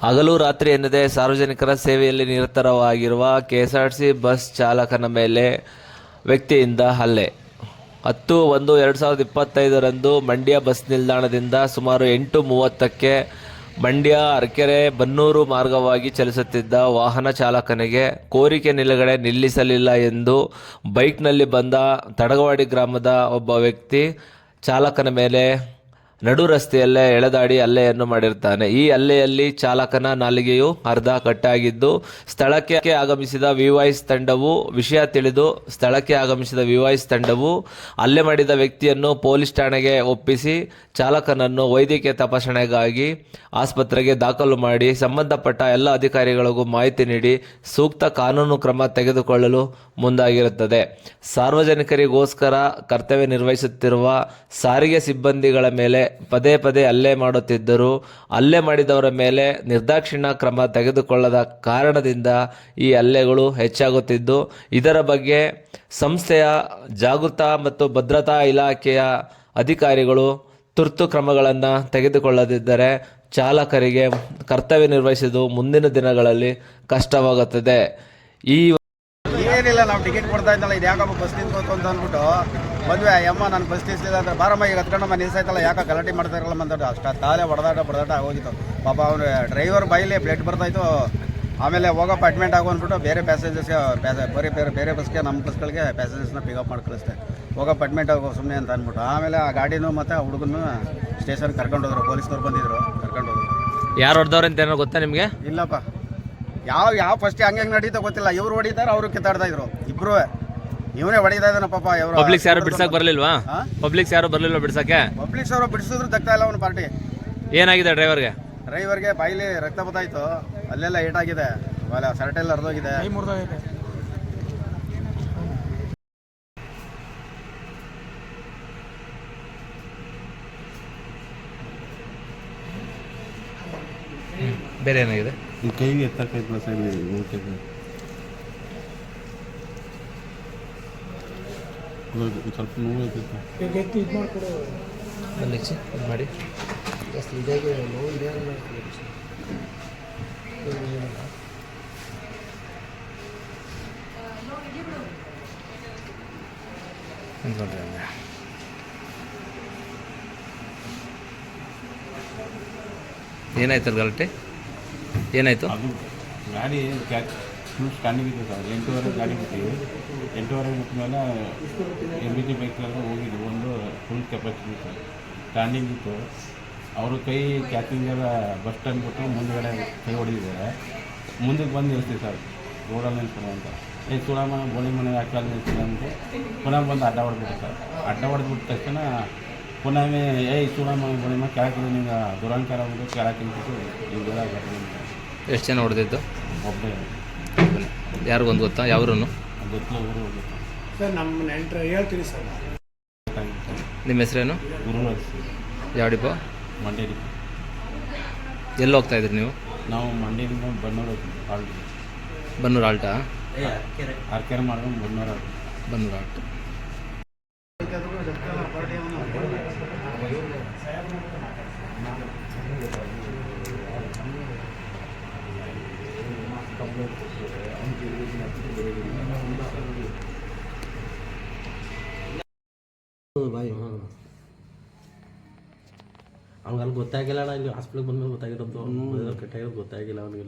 ಹಗಲು ರಾತ್ರಿ ಎನ್ನದೇ ಸಾರ್ವಜನಿಕರ ಸೇವೆಯಲ್ಲಿ ನಿರತವಾಗಿರುವ ಕೆಎಸ್ಆರ್ಟಿಸಿ ಬಸ್ ಚಾಲಕನ ಮೇಲೆ ವ್ಯಕ್ತಿಯಿಂದ ಹಲ್ಲೆ. 10/1/2025ರಂದು ಮಂಡ್ಯ ಬಸ್ ನಿಲ್ದಾಣದಿಂದ ಸುಮಾರು 8:30ಕ್ಕೆ ಮಂಡ್ಯ ಅರಕೆರೆ ಬನ್ನೂರು ಮಾರ್ಗವಾಗಿ ಚಲಿಸುತ್ತಿದ್ದ ವಾಹನ ಚಾಲಕನಿಗೆ ಕೋರಿಕೆ ನಿಲುಗಡೆ ನಿಲ್ಲಿಸಲಿಲ್ಲ ಎಂದು ಬೈಕ್ನಲ್ಲಿ ಬಂದ ತಡಗವಾಡಿ ಗ್ರಾಮದ ಒಬ್ಬ ವ್ಯಕ್ತಿ ಚಾಲಕನ ಮೇಲೆ ನಡು ರಸ್ತೆಯಲ್ಲೇ ಎಳೆದಾಡಿ ಹಲ್ಲೆಯನ್ನು ಮಾಡಿರುತ್ತಾನೆ. ಈ ಹಲ್ಲೆಯಲ್ಲಿ ಚಾಲಕನ ನಾಲಿಗೆಯು ಅರ್ಧ ಕಟ್ಟಾಗಿದ್ದು, ಸ್ಥಳಕ್ಕೆ ಆಗಮಿಸಿದ ವಿವಾಯ್ಸ್ ತಂಡವು ಹಲ್ಲೆ ಮಾಡಿದ ವ್ಯಕ್ತಿಯನ್ನು ಪೊಲೀಸ್ ಠಾಣೆಗೆ ಒಪ್ಪಿಸಿ ಚಾಲಕನನ್ನು ವೈದ್ಯಕೀಯ ತಪಾಸಣೆಗಾಗಿ ಆಸ್ಪತ್ರೆಗೆ ದಾಖಲು ಮಾಡಿ ಸಂಬಂಧಪಟ್ಟ ಎಲ್ಲ ಅಧಿಕಾರಿಗಳಿಗೂ ಮಾಹಿತಿ ನೀಡಿ ಸೂಕ್ತ ಕಾನೂನು ಕ್ರಮ ತೆಗೆದುಕೊಳ್ಳಲು ಮುಂದಾಗಿರುತ್ತದೆ. ಸಾರ್ವಜನಿಕರಿಗೋಸ್ಕರ ಕರ್ತವ್ಯ ನಿರ್ವಹಿಸುತ್ತಿರುವ ಸಾರಿಗೆ ಸಿಬ್ಬಂದಿಗಳ ಮೇಲೆ ಪದೇ ಪದೇ ಹಲ್ಲೆ ಮಾಡುತ್ತಿದ್ದರೂ ಹಲ್ಲೆ ಮಾಡಿದವರ ಮೇಲೆ ನಿರ್ದಾಕ್ಷಿಣ್ಯ ಕ್ರಮ ತೆಗೆದುಕೊಳ್ಳದ ಕಾರಣದಿಂದ ಈ ಹಲ್ಲೆಗಳು ಹೆಚ್ಚಾಗುತ್ತಿದ್ದು, ಇದರ ಬಗ್ಗೆ ಸಂಸ್ಥೆಯ ಜಾಗೃತ ಮತ್ತು ಭದ್ರತಾ ಇಲಾಖೆಯ ಅಧಿಕಾರಿಗಳು ತುರ್ತು ಕ್ರಮಗಳನ್ನು ತೆಗೆದುಕೊಳ್ಳದಿದ್ದರೆ ಚಾಲಕರಿಗೆ ಕರ್ತವ್ಯ ನಿರ್ವಹಿಸುವುದು ಮುಂದಿನ ದಿನಗಳಲ್ಲಿ ಕಷ್ಟವಾಗುತ್ತದೆ. ಏನಿಲ್ಲ, ನಾವು ಟಿಕೆಟ್ ಕೊಡ್ತಾ ಇದ್ದಲ್ಲ, ಇದು ಯಾಕಪ್ಪ ಬಸ್ ನಿಂತ್ಕೋತು ಅಂತ ಅಂದ್ಬಿಟ್ಟು ಮದುವೆ ಅಮ್ಮ ನಾನು ಬಸ್ ನಿಲ್ಸಿಲ್ಲ ಅಂದ್ರೆ ಬಾರಮ್ಮ ಈಗ ಹತ್ಕೊಂಡಮ್ಮ ನಿಲ್ಸಾಯ್ತಲ್ಲ, ಯಾಕೆ ಗಲಾಟೆ ಮಾಡ್ತಾ ಇರಲ್ಲ ಮಂದೋಡು ಅಷ್ಟು ತಾಲೆ ಹೊಡೆದಾಟ ಹೋಗಿತ್ತು. ಪಾಪ ಅವನು ಡ್ರೈವರ್ ಬಾಯಿಲೆ ಬ್ಲಡ್ ಬರ್ತಾಯಿತ್ತು. ಆಮೇಲೆ ಹೋಗಪ್ಪ ಅಡ್ಮಿಟ್ ಆಗೋ ಅಂದ್ಬಿಟ್ಟು ಬೇರೆ ಪ್ಯಾಸೆಂಜರ್ಸ್ಗೆ ಬೇರೆ ಬಸ್ಗೆ ನಮ್ಮ ಬಸ್ಗಳಿಗೆ ಪ್ಯಾಸೆಂಜರ್ಸ್ನ ಪಿಕಪ್ ಮಾಡಿ ಕಳಿಸ್ತೆ. ಹೋಗಪ್ಪ ಅಡ್ಮಿಟ್ ಆಗೋ ಸುಮ್ಮನೆ ಅಂತ ಅಂದ್ಬಿಟ್ಟು ಆಮೇಲೆ ಆ ಗಾಡಿನೂ ಮತ್ತು ಆ ಹುಡುಗನ್ನು ಸ್ಟೇಷನ್ಗೆ ಕರ್ಕೊಂಡೋದ್ರು. ಪೊಲೀಸ್ನವ್ರು ಬಂದಿದ್ರು, ಕರ್ಕೊಂಡೋದ್ರು. ಯಾರು ಹೊಡೆದವ್ರು ಅಂತ ಏನೋ ಗೊತ್ತಾ ನಿಮಗೆ? ಇಲ್ಲಪ್ಪ, ಯಾವ ಫಸ್ಟ್ ಹಂಗೆ ನಡೀತಾ ಗೊತ್ತಿಲ್ಲ. ಇವ್ರು ಹೊಡಿತಾರೆ, ಅವರು ಕಿತ್ತಾಡ್ತಾ ಇದ್ರು ಇಬ್ರು. ಇವನೇ ಹೊಡಿತಾ ಇದ್ದಾನ ಪಾಪ. ಇವರು ಪಬ್ಲಿಕ್ಸ್ ಯಾರು ಬಿಡ್ಸಕ್ಕೆ ಬರಲಿಲ್ವಾ? ಪಬ್ಲಿಕ್ಸ್ ಯಾರು ಬರಲಿಲ್ವಾ ಬಿಡ್ಸಕ್ಕೆ? ಪಬ್ಲಿಕ್ಸ್ ಅವರು ಬಿಡಿಸಿದ್ರು ತಗ್ತಾ ಇಲ್ಲ ಅವನು ಪಾರ್ಟಿ. ಏನಾಗಿದೆ ಡ್ರೈವರ್ಗೆ? ಬಾಯಿಲಿ ರಕ್ತ ಬತ್ತಾಯ್ತು, ಅಲ್ಲೆಲ್ಲ ಏಟಾಗಿದೆ, ಸರ್ಟೆಲ್ಲ ಹರಿದೋಗಿದೆ. ಬೇರೆ ಏನಾಗಿದೆ? ಕೈಗೆ ಎತ್ತಕ್ಕೈತಲ್ಲ ಸರ್, ಸ್ವಲ್ಪ ನೋವು ಮಾಡಿ ಏನಾಯ್ತು ಗಲಾಟೆ? ಏನಾಯ್ತು? ಅದು ಗಾಡಿ ಫುಲ್ ಸ್ಟ್ಯಾಂಡಿಂಗ್ ಇತ್ತು ಸರ್. 8:30 ಗಾಡಿ ಬಿಟ್ಟಿವಿ. 8:30 ಬಿಟ್ಟ ಮೇಲೆ MBT ಬೈಕೆಲ್ಲ ಹೋಗಿದ್ವಿ. ಒಂದು ಫುಲ್ ಕೆಪಾಸಿಟಿ ಸರ್, ಸ್ಟ್ಯಾಂಡಿಂಗ್ ಇತ್ತು. ಅವರು ಕೈ ಕ್ಯಾಚಿಂಗೆಲ್ಲ ಬಸ್ ಸ್ಟ್ಯಾಂಡ್ ಬಿಟ್ಟು ಮುಂದುಗಡೆ ಕೈ ಹೊಡಿದಿದ್ದಾರೆ. ಮುಂದಕ್ಕೆ ಬಂದು ನಿಲ್ಸ್ತೀವಿ ಸರ್, ರೋಡಲ್ಲಿ ನಿಲ್ಸೋಣ ಅಂತ. ಸುಳಮ್ಮ ಗೋಳಿ ಮನೆ ಹಾಕಿ ನಿಲ್ಸಿಲ್ಲ ಅಂತ ಪುನಃ ಬಂದು ಅಡ್ಡ ಹೊಡೆದ್ಬಿಟ್ಟು ಸರ್. ಅಡ್ಡ ಹೊಡೆದ್ಬಿಟ್ಟ ತಕ್ಷಣ ಪುನಃ ಸುಳಮ್ಮ ಗೋಳಿ ಮನೆ ಕೆಳಕ್ಕೆ ನಿಂಗೆ ದುರಂಕಾರ ಬಂದು ಕೆಳಕ್ಕೆ ನಿಂತಿತ್ತು. ಹಿಂಗೆಲ್ಲ ಎಷ್ಟು ಜನ ಹೊಡೆದಿದ್ದು? ಒಬ್ಬೇ. ಯಾರಿಗೊಂದು ಗೊತ್ತಾ? ಯಾವ್ರೂ ಗೊತ್ತಿಲ್ಲ, ಊರು ಹೋಗುತ್ತೆ ಸರ್. ನಮ್ಮ ನೆಂಟರು ಹೇಳ್ತೀವಿ ಸರ್. ನಿಮ್ಮ ಹೆಸರೇನು? ಗುರುರಾಜ್. ಯಾವ ಡಿಪೋ? ಮಂಡ್ಯ ಡಿಪೋ. ಎಲ್ಲಿ ಹೋಗ್ತಾ ಇದ್ರಿ ನೀವು? ನಾವು ಮಂಡ್ಯದಿಂದ ಬನ್ನೂರು ಆಲ್ಟ್. ಬನ್ನೂರು ಆಲ್ಟಾ? ಅರ್ಕೆರೆ ಮಾಡ್ಕೊಂಡು ಬನ್ನೂರು ಆಲ್ಟ್. ಅವ್ನಿಗೆ ಅಲ್ಲಿ ಗೊತ್ತಾಗಿಲ್ಲ. ಇಲ್ಲಿ ಹಾಸ್ಪಿಟ್ಲಿಗೆ ಬಂದ್ಮೇಲೆ ಗೊತ್ತಾಗಿರೋದು, ಕಟ್ಟಾಗಿರೋದು ಗೊತ್ತಾಗಿಲ್ಲ ಅವನಿಗೆ.